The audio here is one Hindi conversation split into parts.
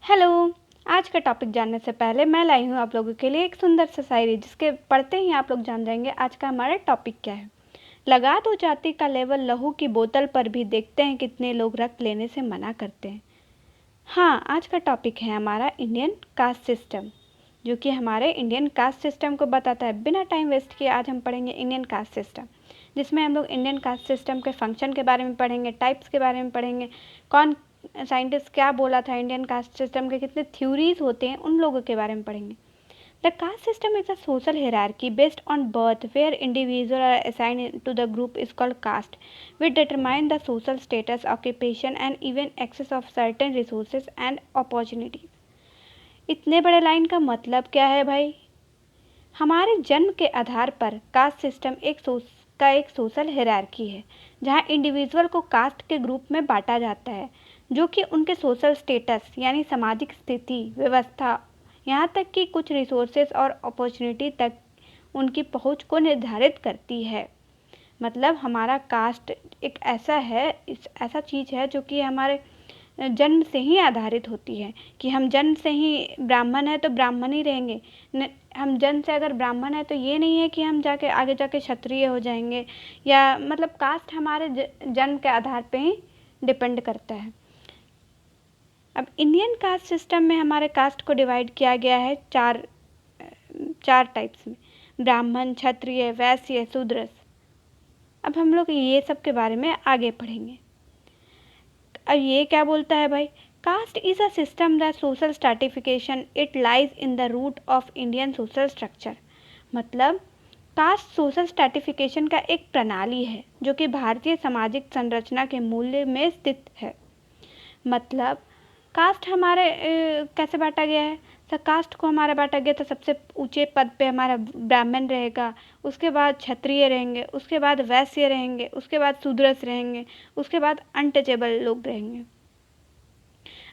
हेलो। आज का टॉपिक जानने से पहले मैं लाई हूँ आप लोगों के लिए एक सुंदर सा शायरी, जिसके पढ़ते ही आप लोग जान जाएंगे आज का हमारा टॉपिक क्या है। लगा दो जाति का लेवल लहू की बोतल पर भी, देखते हैं कितने लोग रक्त लेने से मना करते हैं। हाँ, आज का टॉपिक है हमारा इंडियन कास्ट सिस्टम, जो कि हमारे इंडियन कास्ट सिस्टम को बताता है। बिना टाइम वेस्ट किए आज हम पढ़ेंगे इंडियन कास्ट सिस्टम, जिसमें हम लोग इंडियन कास्ट सिस्टम के फंक्शन के बारे में पढ़ेंगे, टाइप्स के बारे में पढ़ेंगे, कौन साइंटिस्ट क्या बोला था इंडियन कास्ट सिस्टम के, कितने थ्योरीज होते हैं उन लोगों के बारे में पढ़ेंगे। The caste system is a social hierarchy based on birth where individuals are assigned to the group is called caste, which determine the social status, occupation and even access of certain resources and opportunities। इतने बड़े लाइन का मतलब क्या है भाई? हमारे जन्म के आधार पर कास्ट सिस्टम एक सोशल हायरार्की है, जहां इंडिविजुअल को कास्ट के ग्रुप में बांटा जाता है, जो कि उनके सोशल स्टेटस यानी सामाजिक स्थिति, व्यवस्था, यहाँ तक कि कुछ रिसोर्सेज और अपॉर्चुनिटी तक उनकी पहुंच को निर्धारित करती है। मतलब हमारा कास्ट एक ऐसा चीज़ है जो कि हमारे जन्म से ही आधारित होती है, कि हम जन्म से ही ब्राह्मण हैं तो ब्राह्मण ही रहेंगे। हम जन्म से अगर ब्राह्मण है तो ये नहीं है कि हम जाके आगे जाके क्षत्रिय हो जाएंगे, या मतलब कास्ट हमारे जन्म के आधार पे ही डिपेंड करता है। अब इंडियन कास्ट सिस्टम में हमारे कास्ट को डिवाइड किया गया है चार टाइप्स में: ब्राह्मण, क्षत्रिय, वैश्य, शूद्र। अब हम लोग ये सब के बारे में आगे पढ़ेंगे। अब ये क्या बोलता है भाई? Caste is a system that social stratification it lies in the root of Indian social structure. मतलब कास्ट सोशल स्ट्रैटिफिकेशन का एक प्रणाली है जो कि भारतीय सामाजिक संरचना के मूल्य में स्थित है। मतलब कास्ट हमारे कैसे बांटा गया है? तो कास्ट को हमारा बांटा गया था, सबसे ऊंचे पद पे हमारा ब्राह्मण रहेगा, उसके बाद क्षत्रिय रहेंगे, उसके बाद वैश्य रहेंगे, उसके बाद शूद्रस रहेंगे, उसके बाद अनटचेबल लोग रहेंगे।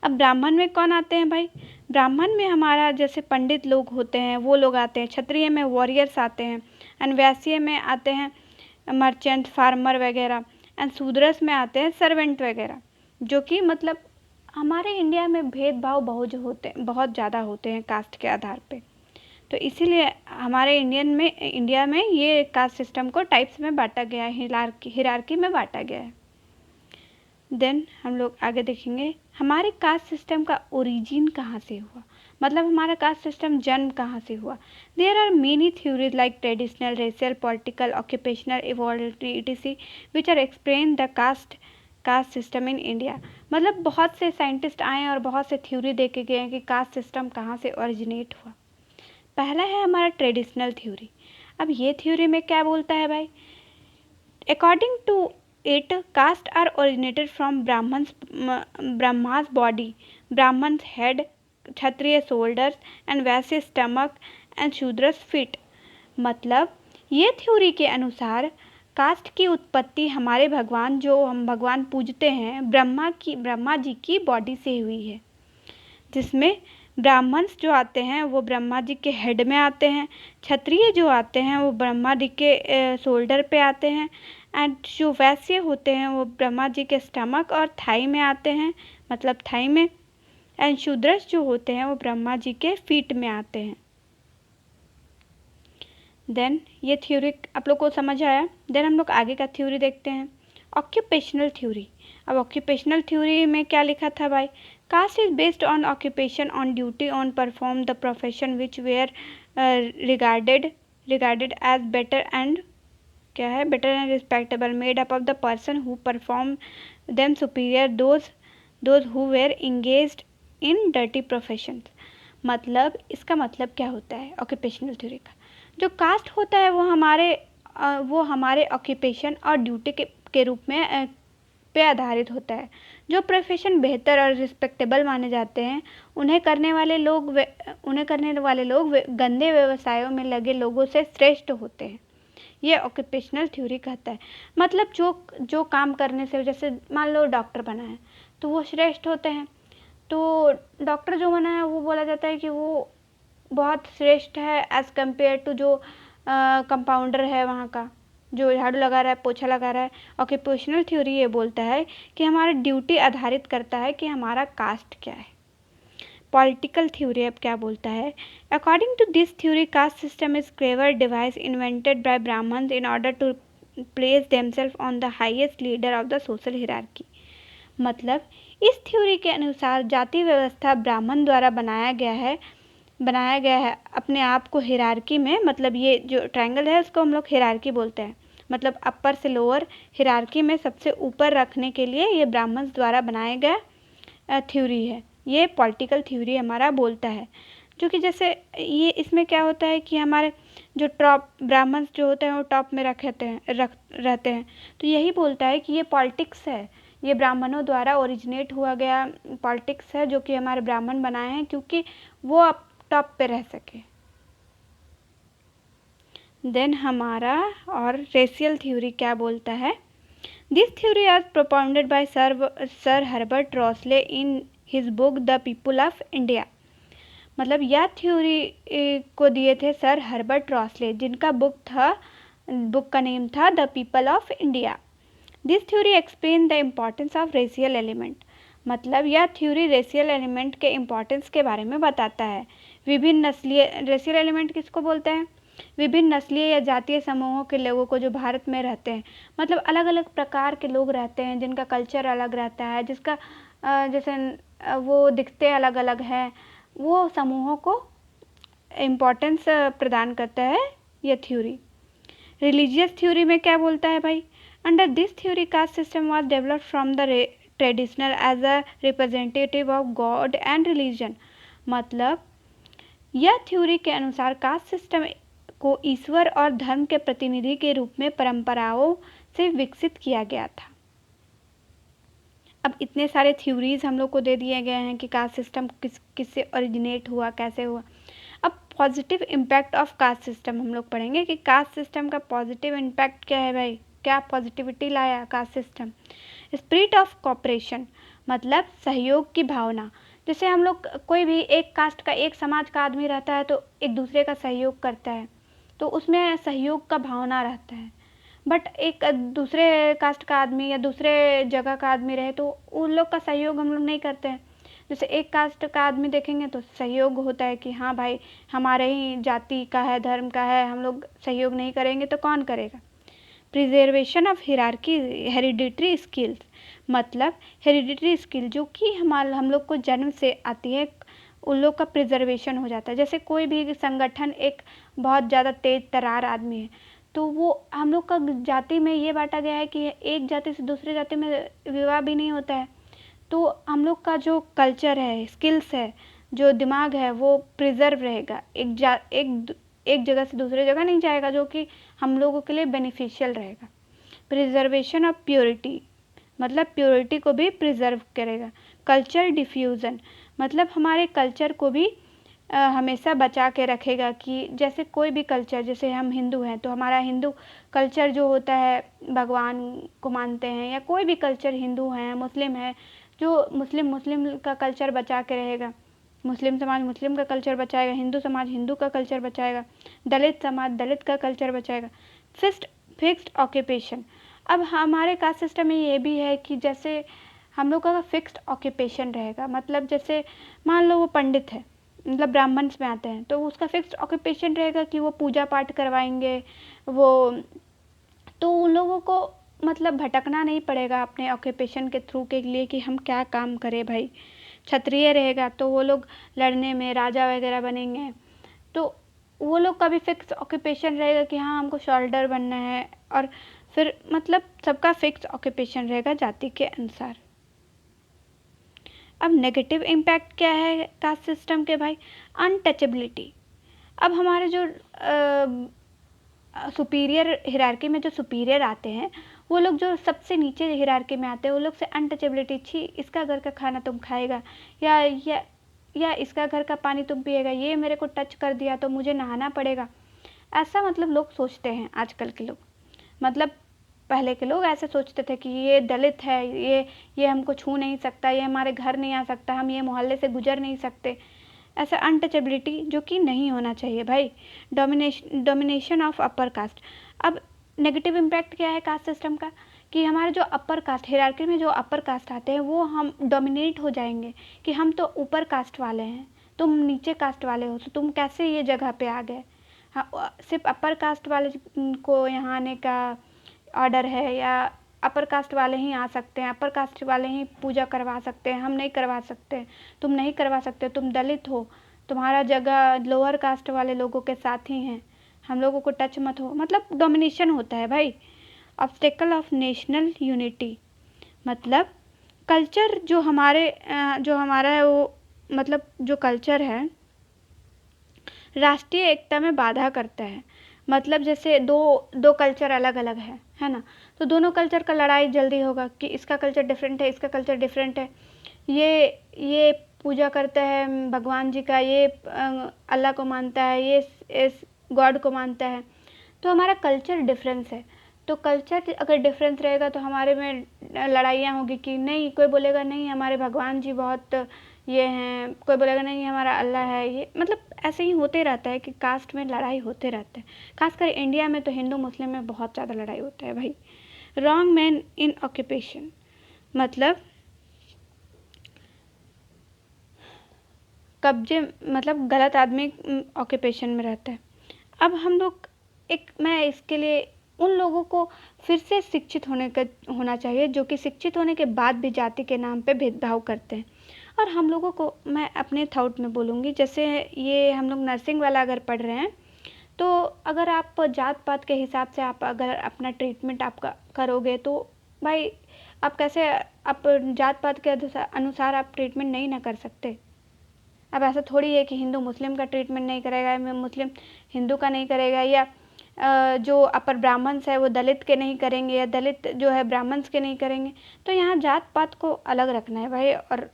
अब ब्राह्मण में कौन आते हैं भाई? ब्राह्मण में हमारा जैसे पंडित लोग होते हैं वो लोग आते हैं, क्षत्रिय में वॉरियर्स आते हैं, एंड वैश्य में आते हैं मर्चेंट, फार्मर वगैरह, एंड शूद्रस में आते हैं सर्वेंट वगैरह। जो कि मतलब हमारे इंडिया में भेदभाव बहुत ज़्यादा होते हैं कास्ट के आधार पे। तो इसीलिए हमारे इंडिया में ये कास्ट सिस्टम को टाइप्स में बांटा गया है, हिरार्की में बांटा गया है। देन हम लोग आगे देखेंगे हमारे कास्ट सिस्टम का ओरिजिन कहाँ से हुआ, मतलब हमारा कास्ट सिस्टम जन्म कहाँ से हुआ। There are many theories like traditional, racial, political, occupational, evolutionary etc which are explain the caste system in India. मतलब बहुत से साइंटिस्ट आए और बहुत से थ्योरी दे के गए हैं कि कास्ट सिस्टम कहाँ से ओरिजिनेट हुआ। पहला है हमारा ट्रेडिशनल थ्योरी। अब ये थ्योरी में क्या बोलता है भाई? According to it, caste are originated from Brahma's body, Brahmins head, Kshatriya shoulders and Vaishya stomach and Shudras feet. मतलब ये थ्योरी के अनुसार कास्ट की उत्पत्ति हमारे भगवान, जो हम भगवान पूजते हैं, ब्रह्मा जी की बॉडी से हुई है, जिसमें ब्राह्मण्स जो आते हैं वो ब्रह्मा जी के हेड में आते हैं, क्षत्रिय जो आते हैं वो ब्रह्मा जी के शोल्डर पे आते हैं, एंड जो वैश्य होते हैं वो ब्रह्मा जी के स्टमक और थाई में आते हैं, मतलब थाई में, एंड शूद्रस जो होते हैं वो ब्रह्मा जी के फीट में आते हैं। देन ये थ्योरी आप लोग को समझ आया। देन हम लोग आगे का थ्योरी देखते हैं, ऑक्यूपेशनल थ्योरी। अब ऑक्यूपेशनल थ्योरी में क्या लिखा था भाई? Caste is based on occupation, on duty, on perform the profession which were regarded as better and क्या है, better and respectable, made up of the person who perform them superior those who were engaged in dirty professions. मतलब इसका मतलब क्या होता है ऑक्यूपेशनल थ्योरी का? जो कास्ट होता है वो हमारे ऑक्यूपेशन और ड्यूटी के रूप में पे आधारित होता है। जो प्रोफेशन बेहतर और रिस्पेक्टेबल माने जाते हैं, उन्हें करने वाले लोग गंदे व्यवसायों में लगे लोगों से श्रेष्ठ होते हैं। ये ऑक्यूपेशनल थ्योरी कहता है। मतलब जो काम करने से, जैसे मान लो डॉक्टर बना है तो वो श्रेष्ठ होते हैं, तो डॉक्टर जो बना है वो बोला जाता है कि वो बहुत श्रेष्ठ है एज़ कम्पेयर टू जो कंपाउंडर है वहाँ का, जो झाड़ू लगा रहा है, पोछा लगा रहा है। ऑक्यूपेशनल थ्योरी ये बोलता है कि हमारा ड्यूटी आधारित करता है कि हमारा कास्ट क्या है। पॉलिटिकल थ्योरी अब क्या बोलता है, according to this theory caste system is clever device invented by Brahmins in order to place themselves on the highest leader of the social hierarchy. मतलब इस थ्योरी के अनुसार जाति व्यवस्था ब्राह्मण द्वारा बनाया गया है अपने आप को हिरार्की में, मतलब ये जो ट्रायंगल है उसको हम लोग हिरार्की बोलते हैं, मतलब अपर से लोअर हिरार्की में सबसे ऊपर रखने के लिए ये ब्राह्मण द्वारा बनाया गया थ्योरी है। ये पॉलिटिकल थ्योरी हमारा बोलता है, जो कि जैसे ये इसमें क्या होता है कि हमारे जो टॉप ब्राह्मण जो होते हैं वो टॉप में रहते हैं। तो यही बोलता है कि ये पॉलिटिक्स है, ये ब्राह्मणों द्वारा ओरिजिनेट हुआ गया पॉलिटिक्स है जो कि हमारे ब्राह्मण बनाए हैं क्योंकि वो अब टॉप पे रह सके। देन हमारा और रेशियल थ्योरी क्या बोलता है, दिस थ्योरी आज propounded by sir Herbert Risley in his book the people of India. मतलब यह थ्योरी को दिए थे सर हर्बर्ट रॉसले, जिनका बुक का नेम था the people of India. This theory explain the importance of racial element. मतलब यह थ्योरी रेशियल एलिमेंट के इम्पोर्टेंस के बारे में बताता है। विभिन्न नस्लीय, रेशियल एलिमेंट किसको बोलते हैं, विभिन्न नस्लीय या जातीय समूहों के लोगों को जो भारत में रहते हैं, मतलब अलग अलग प्रकार के लोग रहते हैं जिनका कल्चर अलग रहता है, जिसका जैसे वो दिखते अलग अलग हैं, वो समूहों को इम्पोर्टेंस प्रदान करता है यह थ्योरी। रिलीजियस थ्योरी में क्या बोलता है भाई, under this theory caste system was developed from the traditional as a representative of God and religion. मतलब यह थ्योरी के अनुसार कास्ट सिस्टम को ईश्वर और धर्म के प्रतिनिधि के रूप में परंपराओं से विकसित किया गया था। अब इतने सारे थ्योरीज हम लोग को दे दिए गए हैं कि कास्ट सिस्टम किससे ओरिजिनेट हुआ, कैसे हुआ। अब positive impact of caste system हम लोग पढ़ेंगे कि कास्ट सिस्टम का पॉजिटिव इम्पैक्ट क्या है भाई, क्या पॉजिटिविटी लाया caste system. Spirit of cooperation, मतलब सहयोग की भावना। जैसे हम लोग कोई भी एक कास्ट का, एक समाज का आदमी रहता है तो एक दूसरे का सहयोग करता है, तो उसमें सहयोग का भावना रहता है। बट एक दूसरे कास्ट का आदमी या दूसरे जगह का आदमी रहे तो उन लोग का सहयोग हम लोग नहीं करते हैं। जैसे एक कास्ट का आदमी देखेंगे तो सहयोग होता है कि हाँ भाई हमारे ही जाति का है, धर्म का है, हम लोग सहयोग नहीं करेंगे तो कौन करेगा। Preservation of hierarchy hereditary skills, मतलब हेरिडिटरी स्किल जो कि हम लोग को जन्म से आती है, उन लोग का प्रिजर्वेशन हो जाता है। जैसे कोई भी संगठन एक बहुत ज़्यादा तेज तर्रार आदमी है तो वो हम लोग का जाति में ये बांटा गया है कि एक जाति से दूसरे जाति में विवाह भी नहीं होता है, तो हम लोग का जो कल्चर है, स्किल्स है, जो दिमाग है वो प्रिजर्व रहेगा, एक जगह से दूसरे जगह नहीं जाएगा, जो कि हम लोगों के लिए बेनिफिशियल रहेगा। प्रिजर्वेशन ऑफ प्योरिटी, मतलब प्योरिटी को भी प्रिजर्व करेगा। कल्चर डिफ्यूज़न, मतलब हमारे कल्चर को भी हमेशा बचा के रखेगा कि जैसे कोई भी कल्चर, जैसे हम हिंदू हैं तो हमारा हिंदू कल्चर जो होता है भगवान को मानते हैं, या कोई भी कल्चर, हिंदू हैं, मुस्लिम है, जो मुस्लिम का कल्चर बचा के रहेगा, मुस्लिम समाज मुस्लिम का कल्चर बचाएगा, हिंदू समाज हिंदू का कल्चर बचाएगा, दलित समाज दलित का कल्चर बचाएगा। फिक्स्ड ऑक्यूपेशन, अब हमारे कास्ट सिस्टम में ये भी है कि जैसे हम लोग का फिक्स्ड ऑक्यूपेशन रहेगा, मतलब जैसे मान लो वो पंडित है, मतलब ब्राह्मण्स में आते हैं तो उसका फिक्स्ड ऑक्यूपेशन रहेगा कि वो पूजा पाठ करवाएंगे, वो तो उन लोगों को मतलब भटकना नहीं पड़ेगा अपने ऑक्यूपेशन के थ्रू के लिए कि हम क्या काम करें भाई। क्षत्रिय रहेगा तो वो लोग लड़ने में राजा वगैरह बनेंगे, तो वो लोग का भी फिक्स ऑक्यूपेशन रहेगा कि हाँ हमको शोल्डर बनना है, और फिर मतलब सबका फिक्स ऑक्यूपेशन रहेगा जाति के अनुसार। अब नेगेटिव इम्पैक्ट क्या है कास्ट सिस्टम के भाई, अनटचेबिलिटी। अब हमारे जो सुपीरियर हिरार्की में जो सुपीरियर आते हैं वो लोग जो सबसे नीचे हिरार्की में आते हैं वो लोग से अनटचेबिलिटी, छी इसका घर का खाना तुम खाएगा, या इसका घर का पानी तुम पिएगा, ये मेरे को टच कर दिया तो मुझे नहाना पड़ेगा। ऐसा मतलब लोग सोचते हैं आजकल के लोग, मतलब पहले के लोग ऐसे सोचते थे कि ये दलित है, ये हमको छू नहीं सकता, ये हमारे घर नहीं आ सकता, हम ये मोहल्ले से गुजर नहीं सकते। ऐसा अनटचेबिलिटी जो कि नहीं होना चाहिए भाई। Domination of upper caste. अब नेगेटिव इम्पैक्ट क्या है कास्ट सिस्टम का, कि हमारे जो अपर कास्ट, हायरार्की में जो अपर कास्ट आते हैं वो हम डोमिनेट हो जाएंगे कि हम तो ऊपर कास्ट वाले हैं, तुम नीचे कास्ट वाले हो, तो तुम कैसे ये जगह पे आ गए। हाँ, सिर्फ अपर कास्ट वाले को यहाँ आने का ऑर्डर है, या अपर कास्ट वाले ही आ सकते हैं, अपर कास्ट वाले ही पूजा करवा सकते हैं, हम नहीं करवा सकते, तुम नहीं करवा सकते, तुम दलित हो, तुम्हारा जगह लोअर कास्ट वाले लोगों के साथ ही है, हम लोगों को टच मत हो। मतलब डोमिनेशन होता है भाई। ऑब्स्टेकल ऑफ नेशनल यूनिटी, मतलब कल्चर जो हमारा है वो, मतलब जो कल्चर है राष्ट्रीय एकता में बाधा करता है। मतलब जैसे दो कल्चर अलग अलग है ना, तो दोनों कल्चर का लड़ाई जल्दी होगा कि इसका कल्चर डिफरेंट है, इसका कल्चर डिफरेंट है, ये पूजा करता है भगवान जी का, ये अल्लाह को मानता है, ये इस गॉड को मानता है, तो हमारा कल्चर डिफरेंस है। तो कल्चर अगर डिफरेंस रहेगा तो हमारे में लड़ाइयाँ होगी कि नहीं, कोई बोलेगा नहीं हमारे भगवान जी बहुत ये हैं, कोई बोलेगा नहीं हमारा अल्लाह है, ये मतलब ऐसे ही होते रहता है कि कास्ट में लड़ाई होते रहता है। खासकर इंडिया में तो हिंदू मुस्लिम में बहुत ज़्यादा लड़ाई होता है भाई। रॉन्ग मैन इन ऑक्यूपेशन, मतलब कब्जे, मतलब गलत आदमी ऑक्यूपेशन में रहता है। अब हम लोग मैं इसके लिए उन लोगों को फिर से शिक्षित होना चाहिए जो कि शिक्षित होने के बाद भी जाति के नाम पे भेदभाव करते हैं। और हम लोगों को, मैं अपने थॉट में बोलूँगी, जैसे ये हम लोग नर्सिंग वाला अगर पढ़ रहे हैं, तो अगर आप जात पात के हिसाब से आप अगर अपना ट्रीटमेंट आपका करोगे तो भाई आप कैसे, आप जात पात के अनुसार आप ट्रीटमेंट नहीं ना कर सकते। अब ऐसा थोड़ी है कि हिंदू मुस्लिम का ट्रीटमेंट नहीं करेगा, मुस्लिम हिंदू का नहीं करेगा, या जो अपर ब्राह्मण्स है वो दलित के नहीं करेंगे, या दलित जो है ब्राह्मण्स के नहीं करेंगे। तो यहाँ जात पात को अलग रखना है भाई, और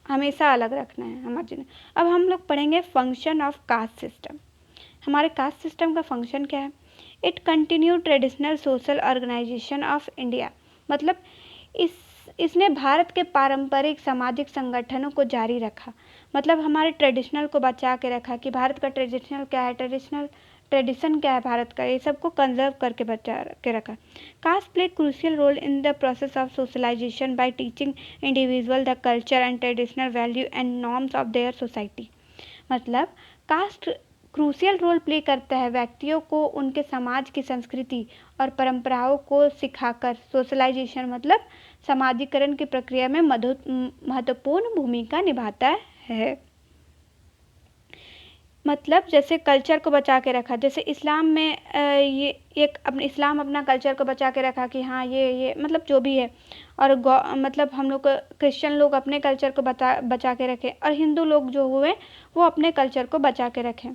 हमेशा अलग रखना है हमारे। अब हम लोग पढ़ेंगे फंक्शन ऑफ कास्ट सिस्टम। हमारे कास्ट सिस्टम का फंक्शन क्या है? It continue traditional social organisation of India, मतलब इसने भारत के पारंपरिक सामाजिक संगठनों को जारी रखा। मतलब हमारे ट्रेडिशनल को बचा के रखा कि भारत का ट्रेडिशनल क्या है, ट्रेडिशन क्या है भारत का, ये सबको कंजर्व करके बचा के रखा। Caste play crucial role in the process of socialisation by teaching individual the culture and traditional value and norms of their society. मतलब कास्ट क्रूशियल रोल प्ले करता है व्यक्तियों को उनके समाज की संस्कृति और परंपराओं को सिखाकर, सोशलाइजेशन मतलब समाजीकरण की प्रक्रिया में महत्वपूर्ण भूमिका निभाता है। मतलब जैसे कल्चर को बचा के रखा, जैसे इस्लाम में ये एक अपने इस्लाम अपना कल्चर को बचा के रखा कि हाँ ये मतलब जो भी है, और मतलब हम लोग क्रिश्चियन लोग अपने कल्चर को बचा के रखें, और हिंदू लोग जो हुए वो अपने कल्चर को बचा के रखें।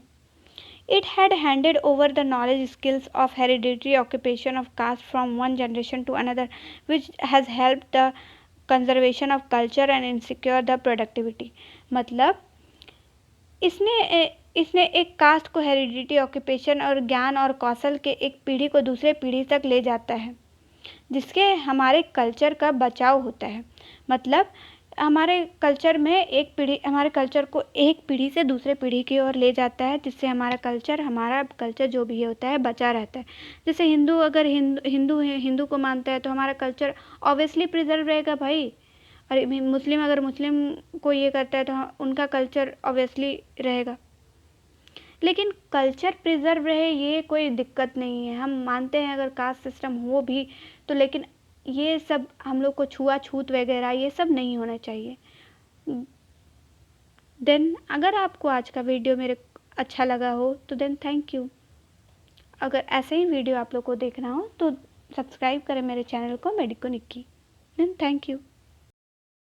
It had handed over the knowledge skills of hereditary occupation of caste from one generation to another, which has helped the conservation of culture and ensure the productivity। मतलब इसने एक कास्ट को हेरिडिटी ऑक्यूपेशन और ज्ञान और कौशल के एक पीढ़ी को दूसरे पीढ़ी तक ले जाता है, जिसके हमारे कल्चर का बचाव होता है। मतलब हमारे कल्चर को एक पीढ़ी से दूसरे पीढ़ी की ओर ले जाता है, जिससे हमारा कल्चर जो भी होता है बचा रहता है। जैसे हिंदू अगर हिंदू को मानता है तो हमारा कल्चर ऑब्वियसली प्रिजर्व रहेगा भाई, और मुस्लिम अगर मुस्लिम को ये करता है तो उनका कल्चर ऑब्वियसली रहेगा। लेकिन कल्चर प्रिजर्व रहे ये कोई दिक्कत नहीं है, हम मानते हैं अगर कास्ट सिस्टम हो भी तो, लेकिन ये सब हम लोग को छुआछूत वगैरह ये सब नहीं होना चाहिए। देन अगर आपको आज का वीडियो मेरे अच्छा लगा हो तो देन थैंक यू। अगर ऐसे ही वीडियो आप लोग को देखना हो तो सब्सक्राइब करें मेरे चैनल को medico Nikki. Then thank you.